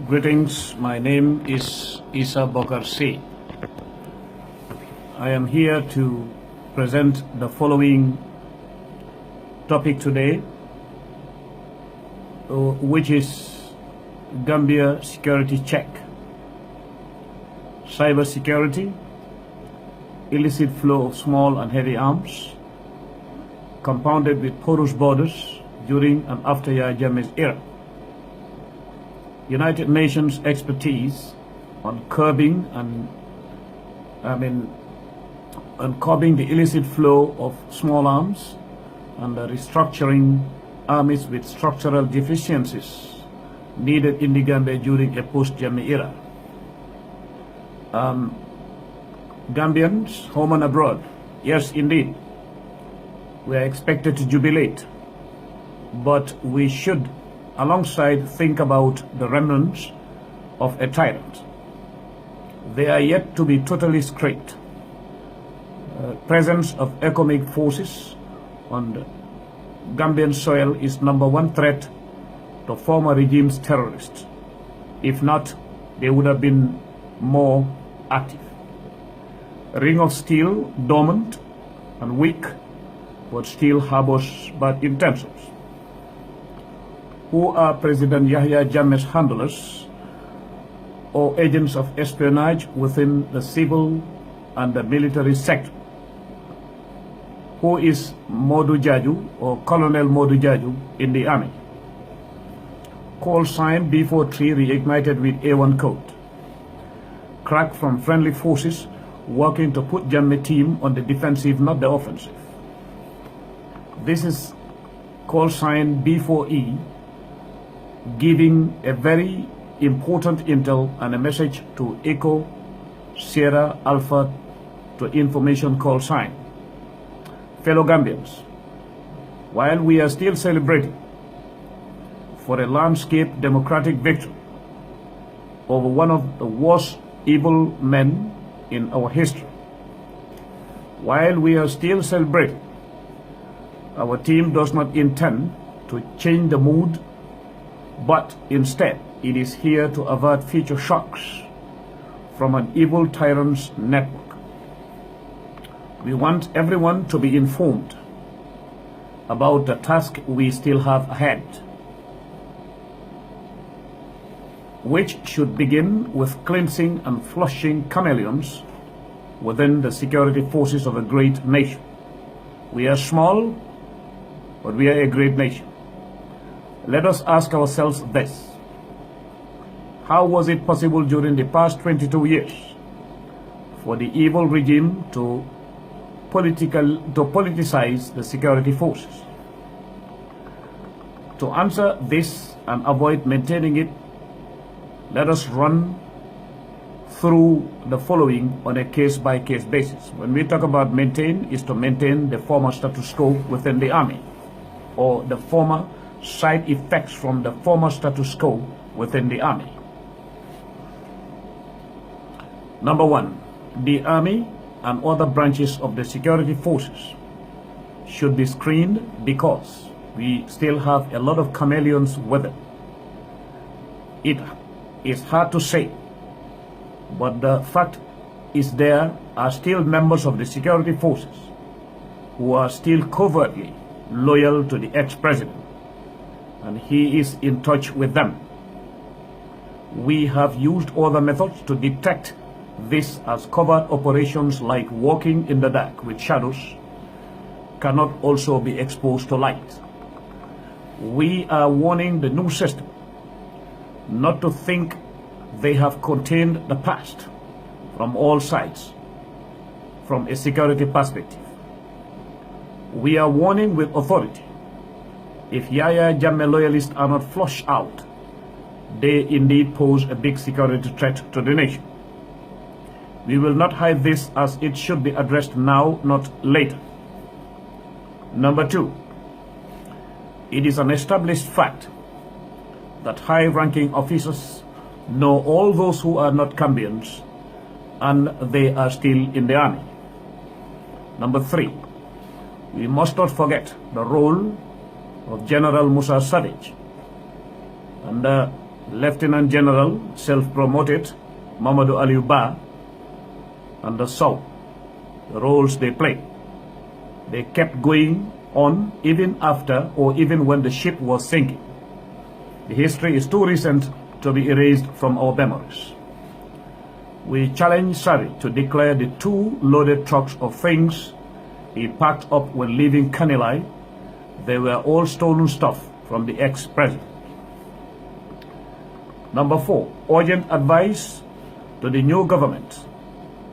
Greetings, my name is Isa Bokar C. I am here to present the following topic today, which is Gambia security check. Cyber security, illicit flow of small and heavy arms, compounded with porous borders during and after Jammeh's era. United Nations expertise on curbing the illicit flow of small arms and restructuring armies with structural deficiencies needed in the Gambia during a post-Jammeh era. Gambians, home and abroad, yes indeed, we are expected to jubilate, but we should alongside think about the remnants of a tyrant. They are yet to be totally scraped. Presence of economic forces on the Gambian soil is #1 threat to former regime's terrorists. If not, they would have been more active. A ring of steel, dormant and weak, but still harbors bad intentions. Who are President Yahya Jammeh's handlers or agents of espionage within the civil and the military sector? Who is Modu Jaju or Colonel Modu Jaju in the army? Call sign B43 reignited with A1 code. Crack from friendly forces working to put Jammeh team on the defensive, not the offensive. This is call sign B4E, giving a very important intel and a message to Echo Sierra Alpha to information call sign. Fellow Gambians, while we are still celebrating for a landscape democratic victory over one of the worst evil men in our history, while we are still celebrating, our team does not intend to change the mood, but instead it is here to avert future shocks from an evil tyrant's network. We want everyone to be informed about the task we still have ahead, which should begin with cleansing and flushing chameleons within the security forces of a great nation. We are small, but we are a great nation. Let us ask ourselves this: how was it possible during the past 22 years for the evil regime to politicize the security forces? To answer this and avoid maintaining it, let us run through the following on a case-by-case basis. When we talk about maintain, is to maintain the former status quo within the army, or the former side effects from the former status quo within the army. #1, the army and other branches of the security forces should be screened because we still have a lot of chameleons with it. It is hard to say, but the fact is there are still members of the security forces who are still covertly loyal to the ex-president, and he is in touch with them. We have used other methods to detect this, as covert operations like walking in the dark with shadows cannot also be exposed to light. We are warning the new system not to think they have contained the past from all sides from a security perspective. We are warning with authority: if Yahya Jammeh loyalists are not flushed out, they indeed pose a big security threat to the nation. We will not hide this, as it should be addressed now, not later. #2, it is an established fact that high-ranking officers know all those who are not Gambians, and they are still in the army. #3, we must not forget the role of General Musa Savage and Lieutenant General, self-promoted, Mamadou Aliou Ba, and the South, the roles they play. They kept going on even after or even when the ship was sinking. The history is too recent to be erased from our memories. We challenge Sari to declare the 2 loaded trucks of things he packed up when leaving Kanilai. They were all stolen stuff from the ex-president. Number 4, urgent advice to the new government.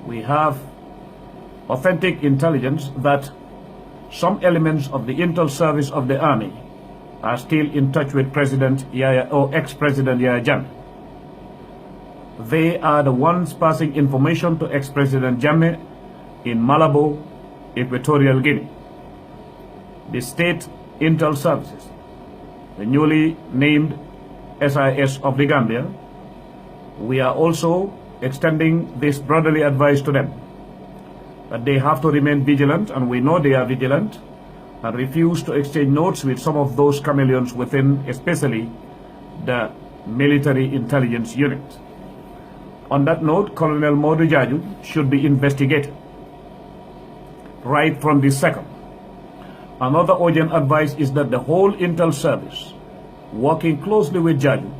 We have authentic intelligence that some elements of the intel service of the army are still in touch with President Yahya or ex-President Yahya Jammeh. They are the ones passing information to ex-President Jammeh in Malabo, Equatorial Guinea. The state intel services, the newly named SIS of the Gambia, we are also extending this brotherly advice to them, that they have to remain vigilant, and we know they are vigilant, and refuse to exchange notes with some of those chameleons within, especially the military intelligence unit. On that note, Colonel Modou Jaju should be investigated right from the second. Another urgent advice is that the whole intel service, working closely with Jaju,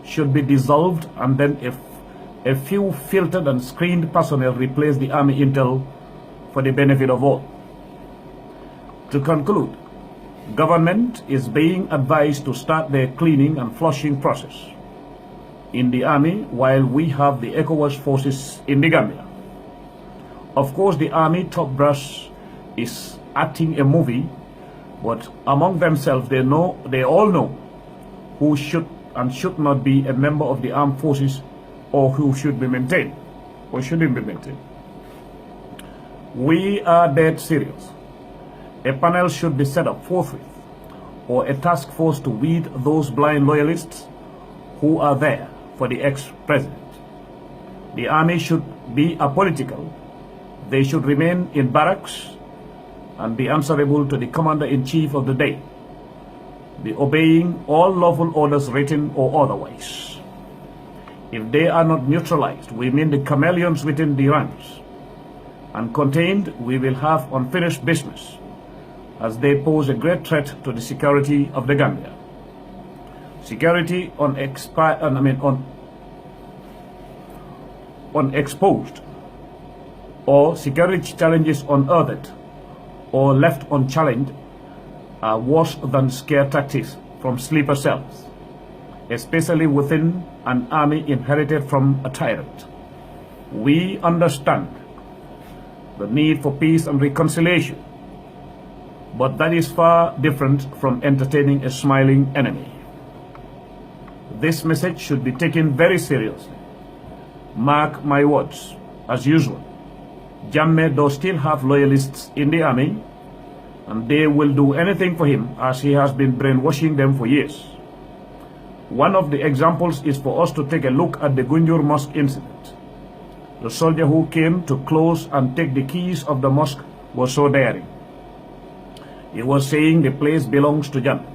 should be dissolved, and then a few filtered and screened personnel replace the army intel for the benefit of all. To conclude, government is being advised to start their cleaning and flushing process in the army while we have the ECOWAS forces in the Gambia. Of course, the army top brass is acting a movie, but among themselves they all know who should and should not be a member of the armed forces, or who should be maintained or shouldn't be maintained. We are dead serious. A panel should be set up forthwith, or a task force to weed those blind loyalists who are there for the ex-president. The army should be apolitical. They should remain in barracks and be answerable to the commander-in-chief of the day, be obeying all lawful orders written or otherwise. If they are not neutralized, we mean the chameleons within the ranks, and contained, we will have unfinished business, as they pose a great threat to the security of the Gambia. Security unexposed, or security challenges unearthed or left unchallenged are worse than scare tactics from sleeper cells, especially within an army inherited from a tyrant. We understand the need for peace and reconciliation, but that is far different from entertaining a smiling enemy. This message should be taken very seriously. Mark my words, as usual, Jammeh does still have loyalists in the army, and they will do anything for him, as he has been brainwashing them for years. One of the examples is for us to take a look at the Gunjur Mosque incident. The soldier who came to close and take the keys of the mosque was so daring. He was saying the place belongs to Jammeh.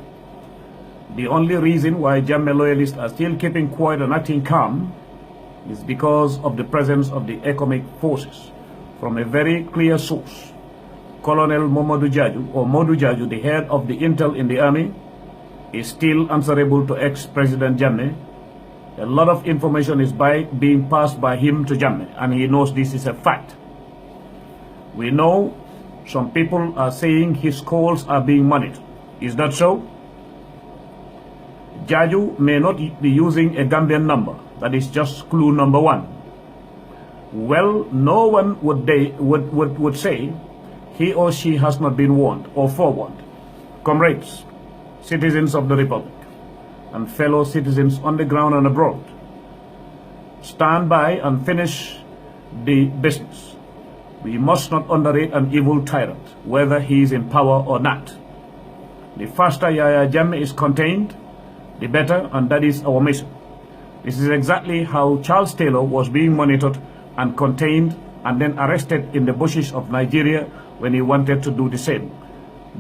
The only reason why Jammeh loyalists are still keeping quiet and acting calm is because of the presence of the economic forces from a very clear source. Colonel Mamadou Jaju, or Modou Jaju, the head of the intel in the army, is still answerable to ex-President Jammeh. A lot of information is being passed by him to Jammeh, and he knows this is a fact. We know some people are saying his calls are being monitored. Is that so? Jaju may not be using a Gambian number. That is just clue number one. Well, no one would say he or she has not been warned or forewarned. Comrades, citizens of the Republic, and fellow citizens on the ground and abroad, stand by and finish the business. We must not underrate an evil tyrant, whether he is in power or not. The faster Yahya Jammeh is contained, the better, and that is our mission. This is exactly how Charles Taylor was being monitored and contained and then arrested in the bushes of Nigeria when he wanted to do the same.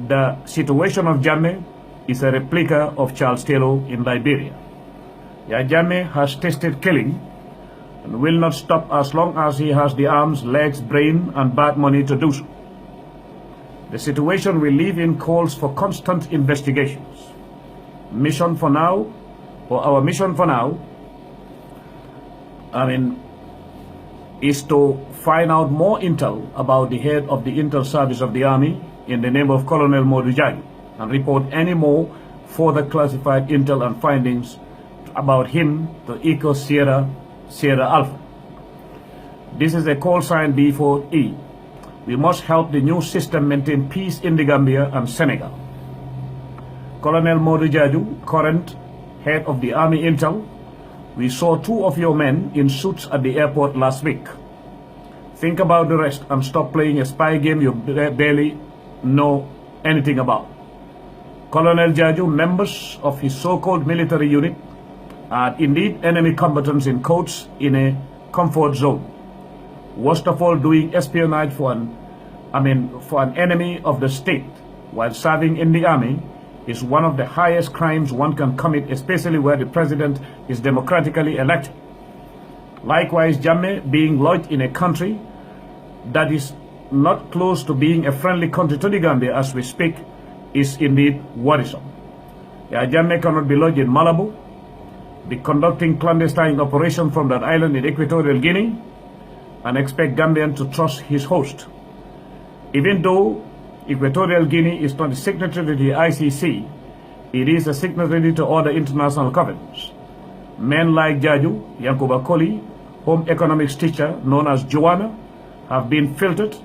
The situation of Jammeh is a replica of Charles Taylor in Liberia. Jammeh has tasted killing and will not stop as long as he has the arms, legs, brain, and bad money to do so. The situation we live in calls for constant investigations. Our mission for now, is to find out more intel about the head of the Intel Service of the Army in the name of Colonel Modou Diagne and report any more further classified intel and findings about him to Echo Sierra Alpha. This is a call sign B4E. We must help the new system maintain peace in the Gambia and Senegal. Colonel Modou Diagne, current head of the Army Intel, we saw 2 of your men in suits at the airport last week. Think about the rest and stop playing a spy game you barely know anything about. Colonel Diagne, members of his so-called military unit, are indeed enemy combatants in quotes in a comfort zone. Worst of all, doing espionage for an enemy of the state while serving in the army is one of the highest crimes one can commit, especially where the president is democratically elected. Likewise, Jammeh being lodged in a country that is not close to being a friendly country to the Gambia as we speak is indeed worrisome. Jammeh cannot be lodged in Malabo, be conducting clandestine operation from that island in Equatorial Guinea, and expect Gambian to trust his host. Even though Equatorial Guinea is not a signatory to the ICC, it is a signatory to other international covenants. Men like Jaju, Yankuba Koli, home economics teacher known as Joanna, have been filtered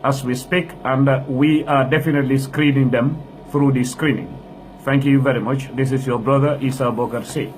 as we speak, and we are definitely screening them through the screening. Thank you very much. This is your brother Isa Bokar C.